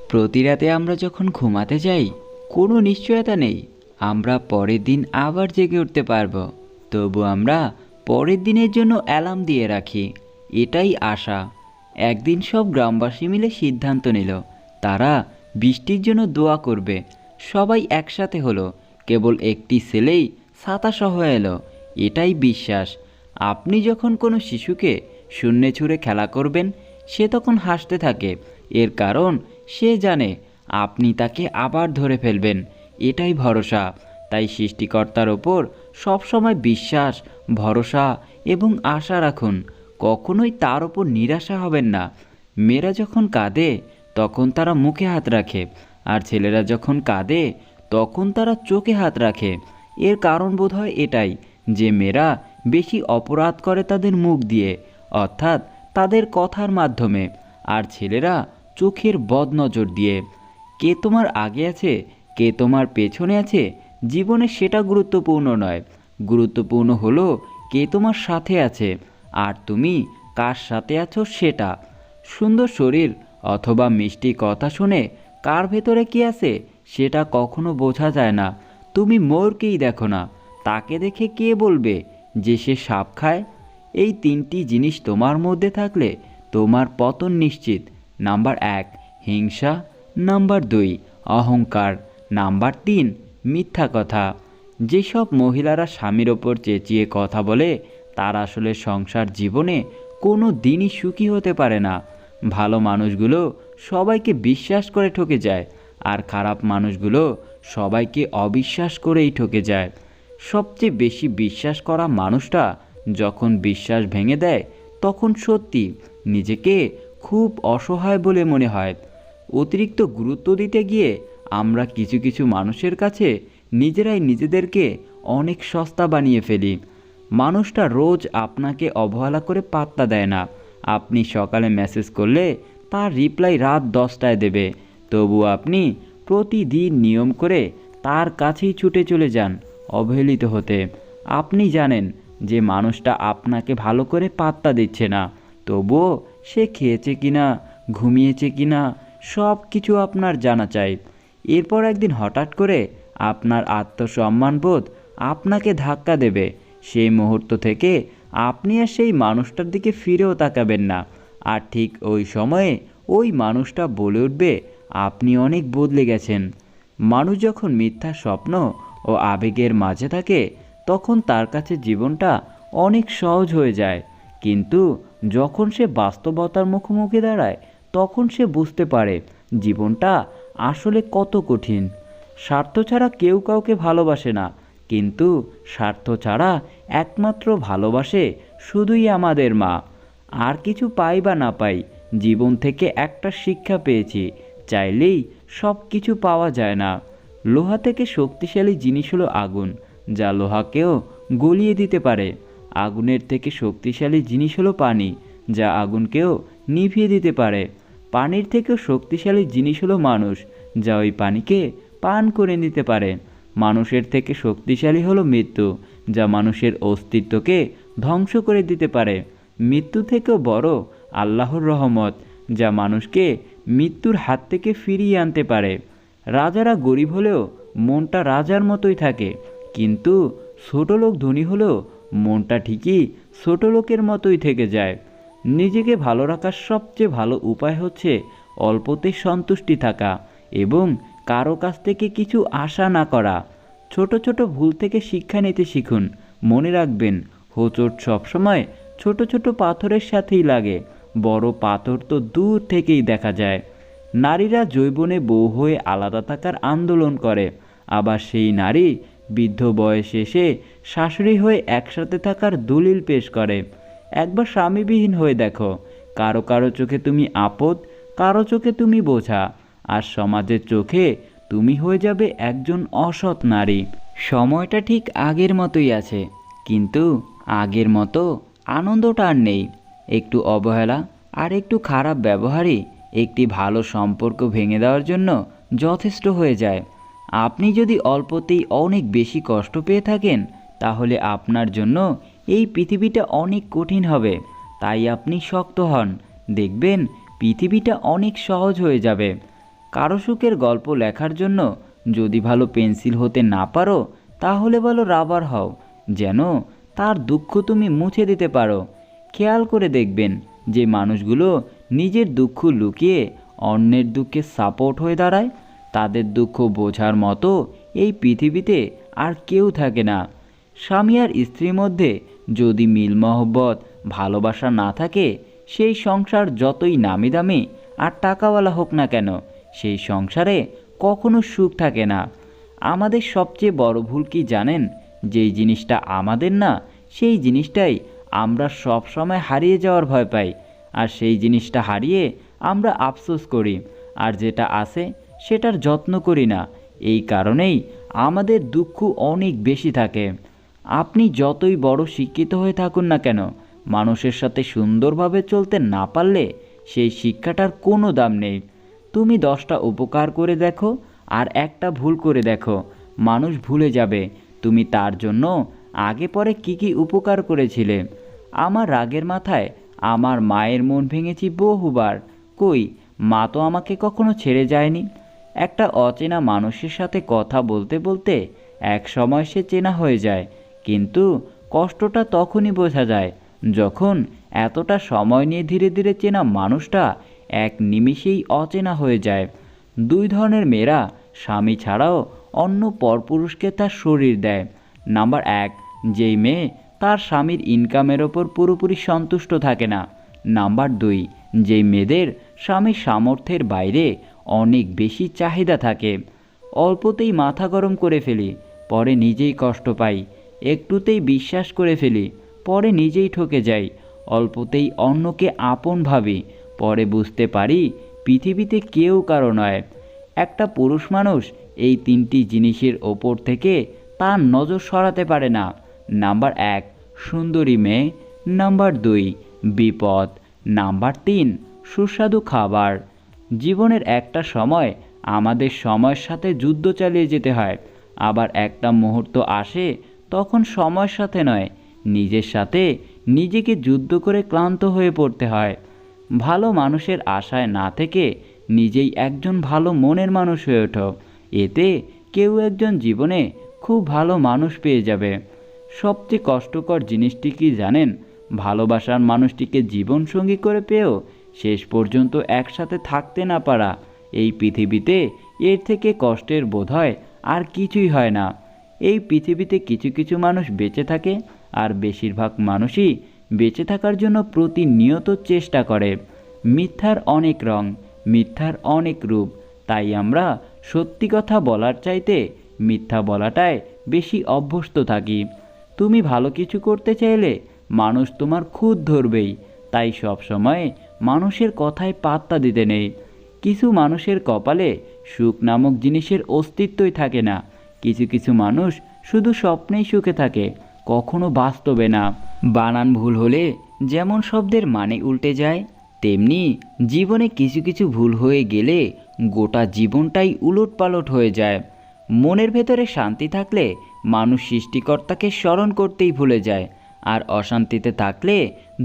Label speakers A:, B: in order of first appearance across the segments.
A: প্রতি রাতে আমরা যখন ঘুমাতে যাই, কোনো নিশ্চয়তা নেই আমরা পরের দিন আবার জেগে উঠতে পারবো। তবু আমরা পরের দিনের জন্য অ্যালার্ম দিয়ে রাখি, এটাই আশা। একদিন সব গ্রামবাসী মিলে সিদ্ধান্ত নিল তারা বৃষ্টির জন্য দোয়া করবে। সবাই একসাথে হলো, কেবল একটি ছেলেই ছাতা সহ এলো। এটাই বিশ্বাস। আপনি যখন কোনো শিশুকে শূন্যে ছুঁড়ে খেলা করবেন, সে তখন হাসতে থাকে। এর কারণ সে জানে আপনি তাকে আবার ধরে ফেলবেন। এটাই ভরসা। তাই সৃষ্টিকর্তার ওপর সবসময় বিশ্বাস, ভরসা এবং আশা রাখুন। কখনোই তার ওপর নিরাশা হবেন না। মেয়েরা যখন কাঁদে তখন তারা মুখে হাত রাখে, আর ছেলেরা যখন কাঁদে তখন তারা চোখে হাত রাখে। এর কারণ বোধহয় এটাই যে মেয়েরা বেশি অপরাধ করে তাদের মুখ দিয়ে, অর্থাৎ তাদের কথার মাধ্যমে, আর ছেলেরা চোখের বদনজর দিয়ে। কে তোমার আগে আছে, কে তোমার পেছনে আছে, জীবনে সেটা গুরুত্বপূর্ণ নয়। গুরুত্বপূর্ণ হলো কে তোমার সাথে আছে, আর তুমি কার সাথে আছো সেটা। সুন্দর শরীর অথবা মিষ্টি কথা শুনে কার ভেতরে কি আছে সেটা কখনো বোঝা যায় না। তুমি মোরকেই দেখো না, তাকে দেখে কে বলবে যে সে সাপ খায়? এই তিনটি জিনিস তোমার মধ্যে থাকলে তোমার পতন নিশ্চিত। নাম্বার 1 হিংসা, নাম্বার 2 অহংকার, নাম্বার 3 মিথ্যা কথা। যেসব মহিলারা স্বামীর ওপর চেঁচিয়ে কথা বলে তারা আসলে সংসার জীবনে কোনো দিনই সুখী হতে পারে না। ভালো মানুষগুলো সবাইকে বিশ্বাস করে ঠকে যায়, আর খারাপ মানুষগুলো সবাইকে অবিশ্বাস করেই ঠকে যায়। সবচেয়ে বেশি বিশ্বাস করা মানুষটা যখন বিশ্বাস ভেঙে দেয় তখন সত্যি নিজেকে খুব অসহায় বলে মনে হয়। অতিরিক্ত গুরুত্ব দিতে গিয়ে আমরা কিছু কিছু মানুষের কাছে নিজেরাই নিজেদেরকে অনেক সস্তা বানিয়ে ফেলি। মানুষটা রোজ আপনাকে অবহেলা করে পাত্তা দেয় না। আপনি সকালে মেসেজ করলে তার রিপ্লাই রাত 10টায় দেবে, তবু আপনি প্রতিদিন নিয়ম করে তার কাছেই ছুটে চলে যান অবহেলিত হতে। আপনি জানেন যে মানুষটা আপনাকে ভালো করে পাত্তা দিচ্ছে না, তবুও সে খেয়েছে কিনা, ঘুমিয়েছে কিনা সব কিছু আপনার জানা চাই। এরপর একদিন হঠাৎ করে আপনার আত্মসম্মানবোধ আপনাকে ধাক্কা দেবে। সেই মুহূর্ত থেকে আপনি আর সেই মানুষটার দিকে ফিরেও তাকাবেন না। আর ঠিক ওই সময়ে ওই মানুষটা বলে উঠবে আপনি অনেক বদলে গেছেন। মানুষ যখন মিথ্যা স্বপ্ন ও আবেগের মাঝে থাকে তখন তার কাছে জীবনটা অনেক সহজ হয়ে যায়, কিন্তু যখন সে বাস্তবতার মুখোমুখি দাঁড়ায় তখন সে বুঝতে পারে জীবনটা আসলে কত কঠিন। স্বার্থ ছাড়া কেউ কাউকে ভালোবাসে না, কিন্তু স্বার্থ ছাড়া একমাত্র ভালোবাসে শুধুই আমাদের মা। আর কিছু পাই বা না পাই, জীবন থেকে একটা শিক্ষা পেয়েছি, চাইলেই সব কিছু পাওয়া যায় না। লোহা থেকে শক্তিশালী জিনিস হলো আগুন, যা লোহাকেও গলিয়ে দিতে পারে। আগুনের থেকে শক্তিশালী জিনিস হলো পানি, যা আগুনকেও নিভিয়ে দিতে পারে। পানির থেকেও শক্তিশালী জিনিস হলো মানুষ, যা ওই পানিকে পান করে নিতে পারে। মানুষের থেকে শক্তিশালী হলো মৃত্যু, যা মানুষের অস্তিত্বকে ধ্বংস করে দিতে পারে। মৃত্যু থেকেও বড় আল্লাহর রহমত, যা মানুষকে মৃত্যুর হাত থেকে ফিরিয়ে আনতে পারে। রাজারা গরিব হলেও মনটা রাজার মতোই থাকে, কিন্তু ছোট লোক ধনী হলেও মনটা ঠিকই ছোট লোকের মতোই থেকে যায়। নিজেকে ভালো রাখার সবচেয়ে ভালো উপায় হচ্ছে অল্পতে সন্তুষ্টি থাকা এবং কারো কাছ থেকে কিছু আশা না করা। ছোট ছোট ভুল থেকে শিক্ষা নিতে শিখুন। মনে রাখবেন, হোঁচট সবসময় ছোট ছোট পাথরের সাথেই লাগে, বড় পাথর তো দূর থেকেই দেখা যায়। নারীরা যৌবনে বউ হয়ে আলাদা থাকার আন্দোলন করে, আবার সেই নারী বৃদ্ধ বয়সে এসে শাশুড়ি হয়ে একসাথে থাকার দলিল পেশ করে। একবার স্বামীবিহীন হয়ে দেখো, কারো কারো চোখে তুমি আপদ, কারো চোখে তুমি বোঝা, আর সমাজের চোখে তুমি হয়ে যাবে একজন অসৎ নারী। সময়টা ঠিক আগের মতোই আছে, কিন্তু আগের মতো আনন্দটা আর নেই। একটু অবহেলা আর একটু খারাপ ব্যবহারই একটি ভালো সম্পর্ক ভেঙে দেওয়ার জন্য যথেষ্ট হয়ে যায়। আপনি যদি অল্পতেই অনেক বেশি কষ্ট পেয়ে থাকেন, তাহলে আপনার জন্য এই পৃথিবীটা অনেক কঠিন হবে। তাই আপনি শক্ত হন, দেখবেন পৃথিবীটা অনেক সহজ হয়ে যাবে। কারো সুখের গল্প লেখার জন্য যদি ভালো পেন্সিল হতে না পারো তাহলে ভালো রাবার হও, যেন তার দুঃখ তুমি মুছে দিতে পারো। খেয়াল করে দেখবেন যে মানুষগুলো নিজের দুঃখ লুকিয়ে অন্যের দুঃখে সাপোর্ট হয়ে দাঁড়ায়, তাদের দুঃখ বোঝার মতো এই পৃথিবীতে আর কেউ থাকে না। স্বামী আর স্ত্রীর মধ্যে যদি মিল মহব্বত ভালোবাসা না থাকে, সেই সংসার যতই নামি দামি আর টাকাওয়ালা হোক না কেন, সেই সংসারে কখনো সুখ থাকে না। আমাদের সবচেয়ে বড় ভুল কি জানেন? যেই জিনিসটা আমাদের না, সেই জিনিসটাই আমরা সব সময় হারিয়ে যাওয়ার ভয় পাই, আর সেই জিনিসটা হারিয়ে আমরা আফসোস করি, আর যেটা আছে সেটার যত্ন করি না। এই কারণেই আমাদের দুঃখ অনেক বেশি থাকে। আপনি যতই বড় শিক্ষিত হয়ে থাকুন না কেন, মানুষের সাথে সুন্দরভাবে চলতে না পারলে সেই শিক্ষাটার কোনো দাম নেই। তুমি 10টা উপকার করে দেখো আর একটা ভুল করে দেখো, মানুষ ভুলে যাবে তুমি তার জন্য আগে পরে কি উপকার করেছিলে। আমার রাগের মাথায় আমার মায়ের মন ভেঙেছি বহুবার, কই মা তো আমাকে কখনো ছেড়ে যায়নি। একটা অচেনা মানুষের সাথে কথা বলতে বলতে এক সময় সে চেনা হয়ে যায়, কিন্তু কষ্টটা তখনই বোঝা যায় যখন এতটা সময় নিয়ে ধীরে ধীরে চেনা মানুষটা এক নিমিষেই অচেনা হয়ে যায়। 2 ধরনের মেয়েরা স্বামী ছাড়াও অন্য পরপুরুষকে তার শরীর দেয়। নাম্বার 1, যেই মেয়ে তার স্বামীর ইনকামের ওপর পুরোপুরি সন্তুষ্ট থাকে না। নাম্বার 2, যেই মেয়েদের স্বামীর সামর্থ্যের বাইরে অনেক বেশি চাহিদা থাকে। অল্পতেই মাথা গরম করে ফেলি, পরে নিজেই কষ্ট পাই। একটুতেই বিশ্বাস করে ফেলি, পরে নিজেই ঠকে যাই। অল্পতেই অন্যকে আপন ভাবি, পরে বুঝতে পারি পৃথিবীতে কেউ কারো নয়। একটা পুরুষ মানুষ এই 3টি জিনিসের ওপর থেকে তার নজর সরাতে পারে না। নাম্বার 1, সুন্দরী মেয়ে। নাম্বার 2, বিপদ। নাম্বার 3, সুস্বাদু খাবার। জীবনের একটা সময় আমাদের সময়ের সাথে যুদ্ধ চালিয়ে যেতে হয়, আবার একটা মুহূর্ত আসে তখন সময়ের সাথে নয়, নিজের সাথে নিজেকে যুদ্ধ করে ক্লান্ত হয়ে পড়তে হয়। ভালো মানুষের আশায় না থেকে নিজেই একজন ভালো মনের মানুষ হয়ে ওঠো, এতে কেউ একজন জীবনে খুব ভালো মানুষ পেয়ে যাবে। সবচেয়ে কষ্টকর জিনিসটি কি জানেন? ভালোবাসার মানুষটিকে জীবনসঙ্গী করে পেয়েও শেষ পর্যন্ত একসাথে থাকতে না পারা। এই পৃথিবীতে এর থেকে কষ্টের বোধহয় আর কিছুই হয় না। এই পৃথিবীতে কিছু কিছু মানুষ বেঁচে থাকে, আর বেশিরভাগ মানুষই বেঁচে থাকার জন্য প্রতিনিয়ত চেষ্টা করে। মিথ্যার অনেক রং, মিথ্যার অনেক রূপ, তাই আমরা সত্যি কথা বলার চাইতে মিথ্যা বলাটায় বেশি অভ্যস্ত থাকি। তুমি ভালো কিছু করতে চাইলে মানুষ তোমার খুঁত ধরবেই, তাই সব সময় মানুষের কথায় পাত্তা দিতে নেই। কিছু মানুষের কপালে সুখ নামক জিনিসের অস্তিত্বই থাকে না। কিছু কিছু মানুষ শুধু স্বপ্নেই সুখে থাকে, কখনো বাস্তবে না। বানান ভুল হলে যেমন শব্দের মানে উল্টে যায়, তেমনি জীবনে কিছু কিছু ভুল হয়ে গেলে গোটা জীবনটাই উলটপালট হয়ে যায়। মনের ভেতরে শান্তি থাকলে মানুষ সৃষ্টিকর্তাকে স্মরণ করতেই ভুলে যায়, আর অশান্তিতে থাকলে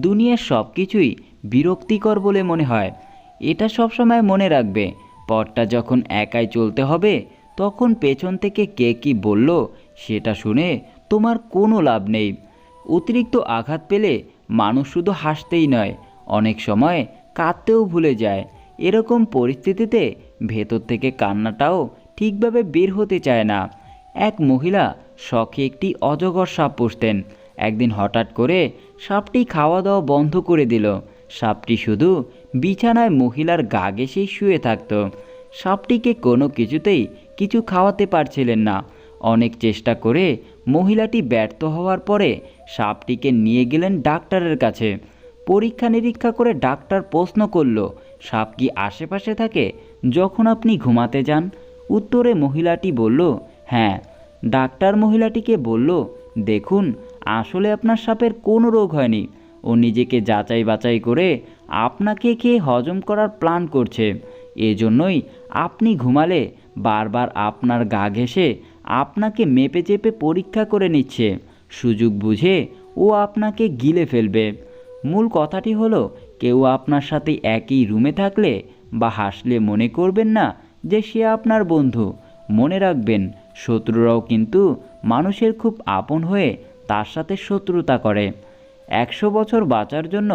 A: দুনিয়ার সব কিছুই বিরক্তিকর বলে মনে হয়। এটা সবসময় মনে রাখবে, পথটা যখন একাই চলতে হবে তখন পেছন থেকে কে কি বলল সেটা শুনে তোমার কোনো লাভ নেই। অতিরিক্ত আঘাত পেলে মানুষ শুধু হাসতেই নয়, অনেক সময় কাঁদতেও ভুলে যায়। এরকম পরিস্থিতিতে ভেতর থেকে কান্নাটাও ঠিকভাবে বের হতে চায় না। এক মহিলা শখে একটি অজগর সাপ পুষতেন। একদিন হঠাৎ করে সাপটি খাওয়া দাওয়া বন্ধ করে দিল। সাপটি শুধু বিছানায় মহিলার গা ঘেঁষেই শুয়ে থাকত। সাপটিকে কোনো কিছুতেই কিছু খাওয়াতে পারছিলেন না। অনেক চেষ্টা করে মহিলাটি ব্যর্থ হওয়ার পরে সাপটিকে নিয়ে গেলেন ডাক্তারের কাছে। পরীক্ষা নিরীক্ষা করে ডাক্তার প্রশ্ন করল, সাপ কি আশেপাশে থাকে যখন আপনি ঘুমাতে যান? উত্তরে মহিলাটি বলল, হ্যাঁ। ডাক্তার মহিলাটিকে বলল, দেখুন, আসলে আপনার সাপের কোনো রোগ হয়নি, ও নিজেকে যাচাই বাছাই করে আপনাকে খেয়ে হজম করার প্ল্যান করছে। এজন্যই আপনি ঘুমালে বারবার আপনার গা ঘেঁষে আপনাকে মেপে চেপে পরীক্ষা করে নিচ্ছে। সুযোগ বুঝে ও আপনাকে গিলে ফেলবে। মূল কথাটি হলো, কেউ আপনার সাথে একই রুমে থাকলে বা হাসলে মনে করবেন না যে সে আপনার বন্ধু। মনে রাখবেন, শত্রুরাও কিন্তু মানুষের খুব আপন হয়ে তার সাথে শত্রুতা করে। 100 বছর বাঁচার জন্য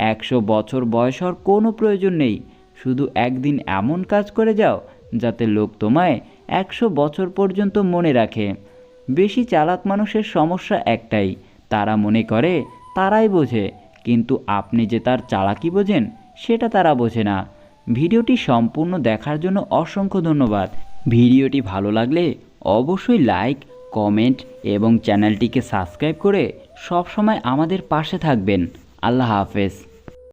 A: 100 বছর বয়স হওয়ার কোনো প্রয়োজন নেই। শুধু একদিন এমন কাজ করে যাও যাতে লোক তোমায় 100 বছর পর্যন্ত মনে রাখে। বেশি চালাক মানুষের সমস্যা একটাই, তারা মনে করে তারাই বোঝে, কিন্তু আপনি যে তার চালাকি বোঝেন সেটা তারা বোঝে না। ভিডিওটি সম্পূর্ণ দেখার জন্য অসংখ্য ধন্যবাদ। ভিডিওটি ভালো লাগলে অবশ্যই লাইক, কমেন্ট এবং চ্যানেলটিকে সাবস্ক্রাইব করে সবসময় আমাদের পাশে থাকবেন। আল্লাহ হাফেজ।